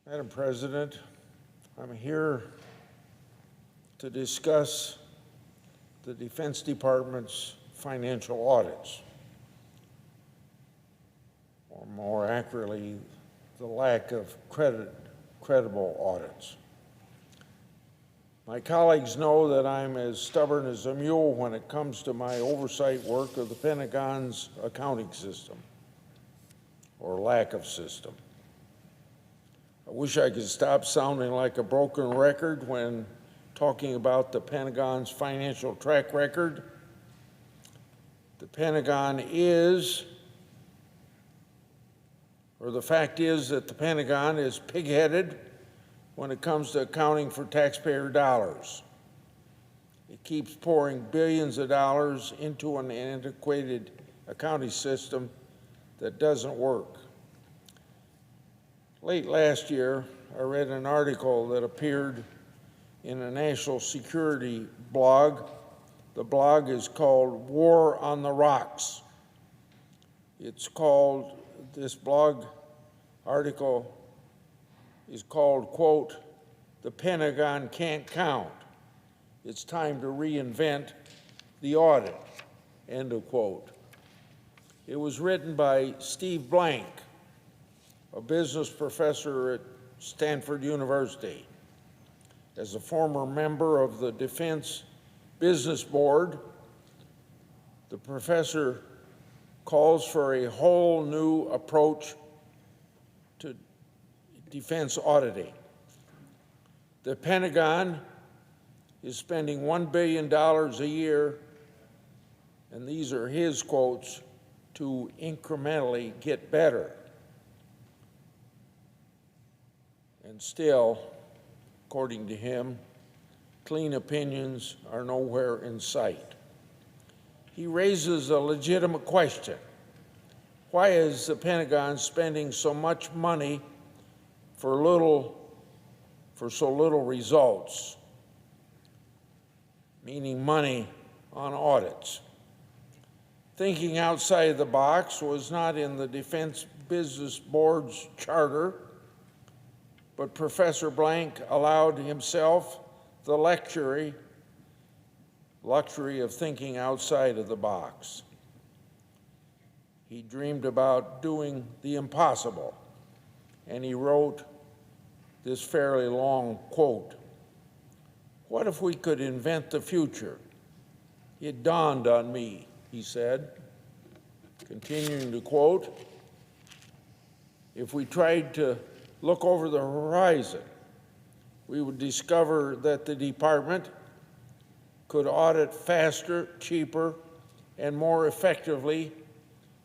Madam President, I'm here to discuss the Defense Department's financial audits, or more accurately, the lack of credible audits. My colleagues know that I'm as stubborn as a mule when it comes to my oversight work of the Pentagon's accounting system, or lack of system. I wish I could stop sounding like a broken record when talking about the Pentagon's financial track record. The Pentagon is, or the fact is that the Pentagon is pig-headed when it comes to accounting for taxpayer dollars. It keeps pouring billions of dollars into an antiquated accounting system that doesn't work. Late last year, I read an article that appeared in a national security blog. The blog is called War on the Rocks. This blog article is called, quote, "The Pentagon Can't Count. It's time to reinvent the audit," end of quote. It was written by Steve Blank, a business professor at Stanford University. As a former member of the Defense Business Board, the professor calls for a whole new approach to defense auditing. The Pentagon is spending $1 billion a year, and these are his quotes, to incrementally get better. And still, according to him, clean opinions are nowhere in sight. He raises a legitimate question. Why is the Pentagon spending so much money for so little results, meaning money on audits? Thinking outside the box was not in the Defense Business Board's charter, but Professor Blank allowed himself the luxury of thinking outside of the box. He dreamed about doing the impossible, and he wrote this fairly long quote. "What if we could invent the future? It dawned on me," he said. Continuing to quote, "If we tried to look over the horizon, we would discover that the department could audit faster, cheaper, and more effectively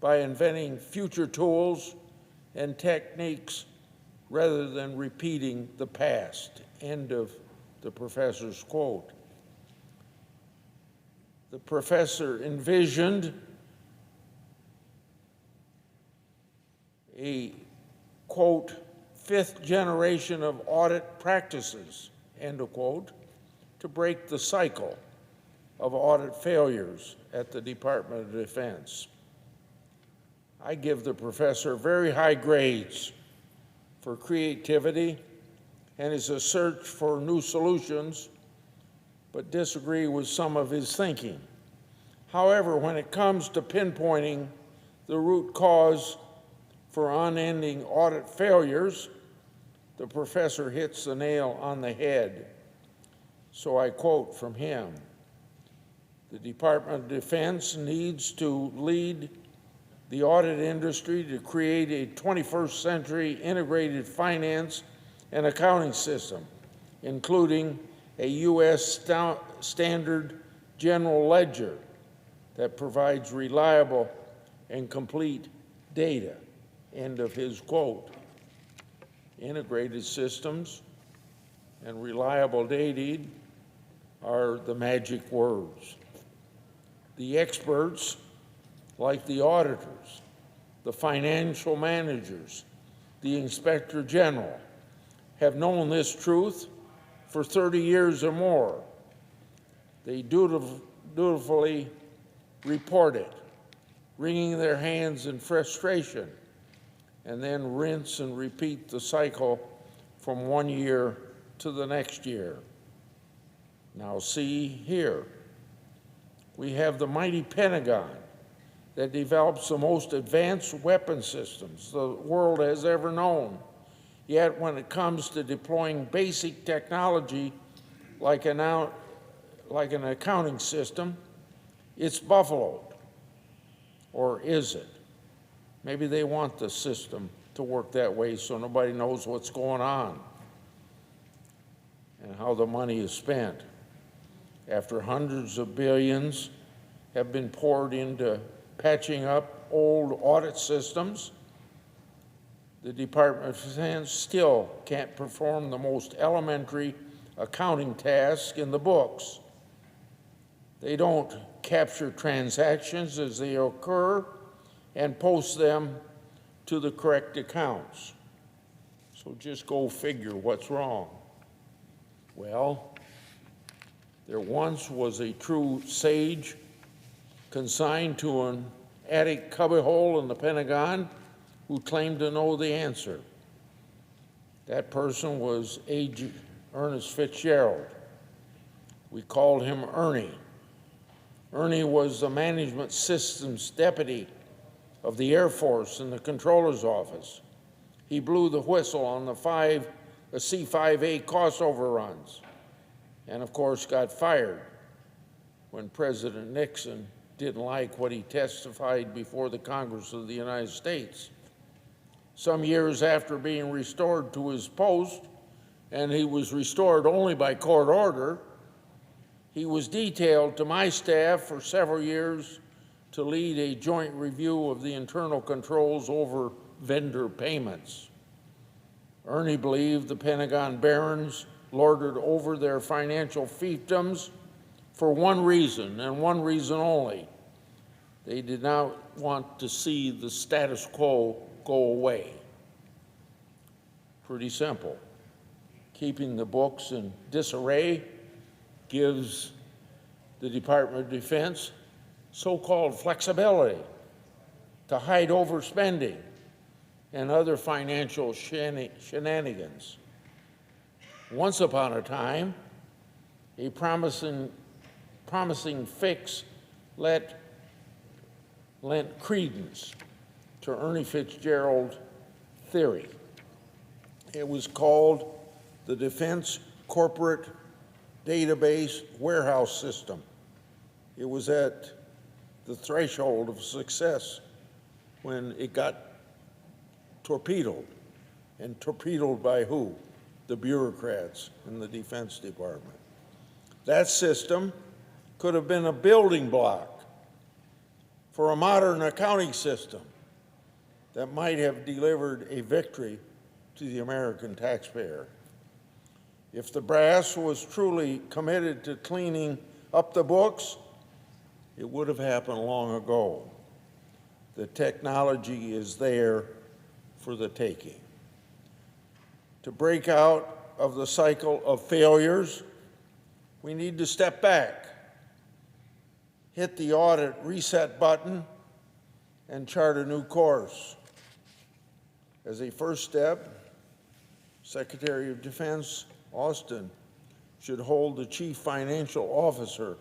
by inventing future tools and techniques rather than repeating the past," end of the professor's quote. The professor envisioned a, quote, "fifth generation of audit practices," end of quote, to break the cycle of audit failures at the Department of Defense. I give the professor very high grades for creativity and his search for new solutions, but disagree with some of his thinking. However, when it comes to pinpointing the root cause for unending audit failures, the professor hits the nail on the head. So I quote from him, "The Department of Defense needs to lead the audit industry to create a 21st century integrated finance and accounting system, including a U.S. standard general ledger that provides reliable and complete data," end of his quote. Integrated systems and reliable data are the magic words. The experts, like the auditors, the financial managers, the inspector general, have known this truth for 30 years or more. They dutifully report it, wringing their hands in frustration, and then rinse and repeat the cycle from one year to the next year. Now see here, we have the mighty Pentagon that develops the most advanced weapon systems the world has ever known. Yet when it comes to deploying basic technology like an accounting system, it's buffaloed. Or is it? Maybe they want the system to work that way so nobody knows what's going on and how the money is spent. After hundreds of billions have been poured into patching up old audit systems, the Department of Defense still can't perform the most elementary accounting task in the books. They don't capture transactions as they occur and post them to the correct accounts. So just go figure what's wrong. Well, there once was a true sage consigned to an attic cubbyhole in the Pentagon who claimed to know the answer. That person was Ernest Fitzgerald. We called him Ernie. Ernie was the management systems deputy of the Air Force in the controller's office. He blew the whistle on the C-5A cost overruns, and of course got fired when President Nixon didn't like what he testified before the Congress of the United States. Some years after being restored to his post, and he was restored only by court order, he was detailed to my staff for several years to lead a joint review of the internal controls over vendor payments. Ernie believed the Pentagon barons lorded over their financial fiefdoms for one reason, and one reason only. They did not want to see the status quo go away. Pretty simple. Keeping the books in disarray gives the Department of Defense so-called flexibility to hide overspending and other financial shenanigans. Once upon a time, a promising fix lent credence to Ernie Fitzgerald theory. It was called the Defense Corporate Database Warehouse System. It was at the threshold of success when it got torpedoed. And torpedoed by who? The bureaucrats in the Defense Department. That system could have been a building block for a modern accounting system that might have delivered a victory to the American taxpayer. If the brass was truly committed to cleaning up the books, it would have happened long ago. The technology is there for the taking. To break out of the cycle of failures, we need to step back, hit the audit reset button, and chart a new course. As a first step, Secretary of Defense Austin should hold the Chief Financial Officer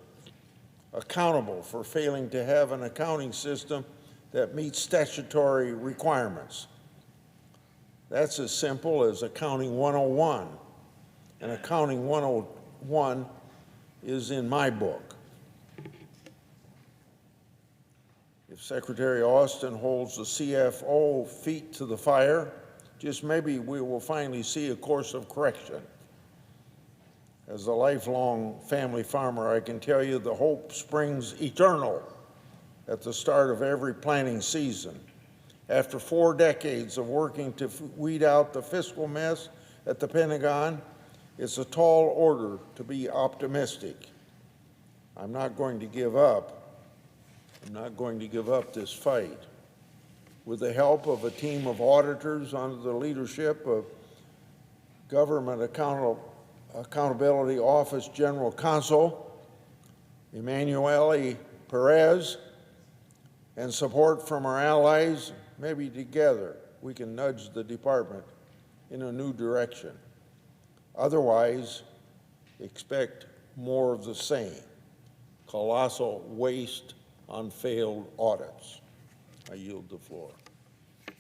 accountable for failing to have an accounting system that meets statutory requirements. That's as simple as Accounting 101, and Accounting 101 is in my book. If Secretary Austin holds the CFO feet to the fire, just maybe we will finally see a course of correction. As a lifelong family farmer, I can tell you the hope springs eternal at the start of every planting season. After 4 decades of working to weed out the fiscal mess at the Pentagon, it's a tall order to be optimistic. I'm not going to give up. I'm not going to give up this fight. With the help of a team of auditors under the leadership of Government Accountability Office General Counsel Emanuele Perez, and support from our allies, maybe together we can nudge the department in a new direction. Otherwise, expect more of the same, colossal waste on failed audits. I yield the floor.